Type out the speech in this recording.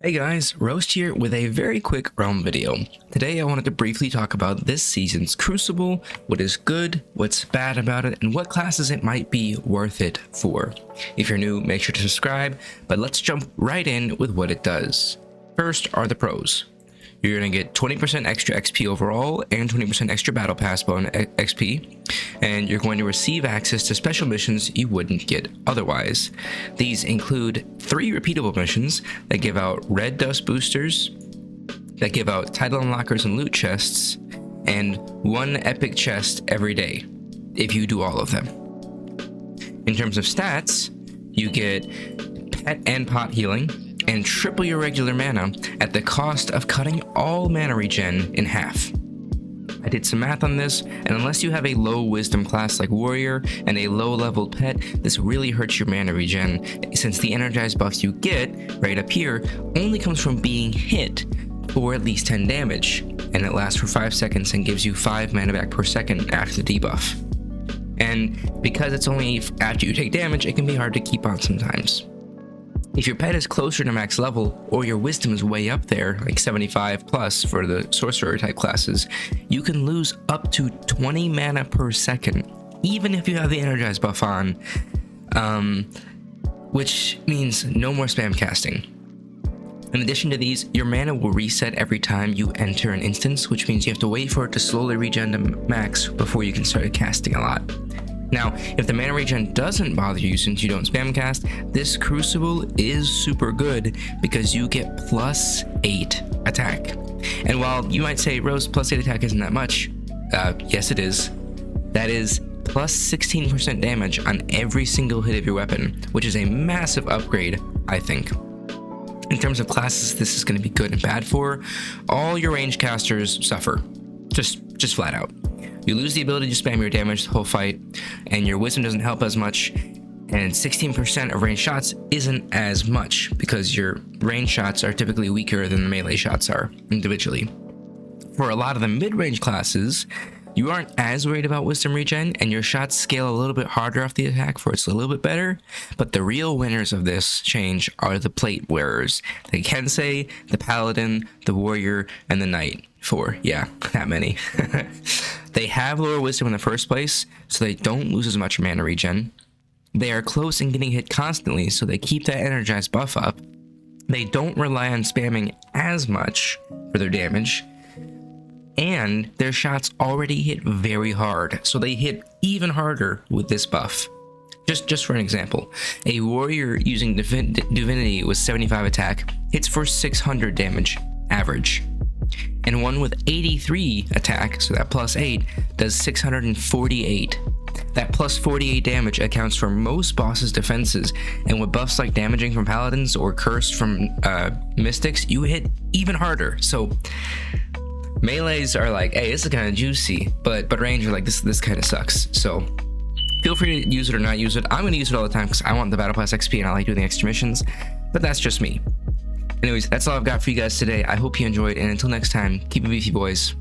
Hey guys, Roast here with a very quick realm video. Today I wanted to briefly talk about this season's Crucible, what is good, what's bad about it, and what classes it might be worth it for. If you're new, make sure to subscribe, but let's jump right in with what it does. First are the pros. You're going to get 20% extra XP overall and 20% extra Battle Pass bonus XP, and you're going to receive access to special missions you wouldn't get otherwise. These include 3 repeatable missions that give out red dust boosters, that give out title unlockers and loot chests, and 1 epic chest every day, if you do all of them. In terms of stats, you get pet and pot healing, and triple your regular mana at the cost of cutting all mana regen in half. I did some math on this, and unless you have a low wisdom class like warrior and a low leveled pet, this really hurts your mana regen, since the energized buff you get right up here only comes from being hit for at least 10 damage, and it lasts for 5 seconds and gives you 5 mana back per second after the debuff. And because it's only after you take damage, it can be hard to keep on sometimes. If your pet is closer to max level, or your wisdom is way up there, like 75 plus for the sorcerer type classes, you can lose up to 20 mana per second, even if you have the energized buff on, which means no more spam casting. In addition to these, your mana will reset every time you enter an instance, which means you have to wait for it to slowly regen to max before you can start casting a lot. Now, if the mana regen doesn't bother you since you don't spam cast, this Crucible is super good because you get +8 attack. And while you might say, Rose, +8 attack isn't that much, yes it is. That is +16% damage on every single hit of your weapon, which is a massive upgrade, I think. In terms of classes this is going to be good and bad for, all your range casters suffer, just flat out. You lose the ability to spam your damage the whole fight, and your wisdom doesn't help as much, and 16% of range shots isn't as much because your range shots are typically weaker than the melee shots are individually. For a lot of the mid-range classes, you aren't as worried about wisdom regen, and your shots scale a little bit harder off the attack for it's a little bit better, but the real winners of this change are the plate wearers. The Kensei, the Paladin, the Warrior, and the Knight. 4, yeah, that many. They have lower wisdom in the first place, so they don't lose as much mana regen. They are close and getting hit constantly, so they keep that energized buff up. They don't rely on spamming as much for their damage, and their shots already hit very hard, so they hit even harder with this buff. Just for an example, a warrior using divinity with 75 attack hits for 600 damage average, and one with 83 attack, so that +8, does 648. That +48 damage accounts for most bosses' defenses, and with buffs like damaging from paladins or cursed from mystics, you hit even harder. So melees are like, hey, this is kind of juicy, but range are like, this kind of sucks. So feel free to use it or not use it. I'm going to use it all the time because I want the Battle Pass XP and I like doing the extra missions, but that's just me. Anyways, that's all I've got for you guys today. I hope you enjoyed, and until next time, keep it beefy, boys.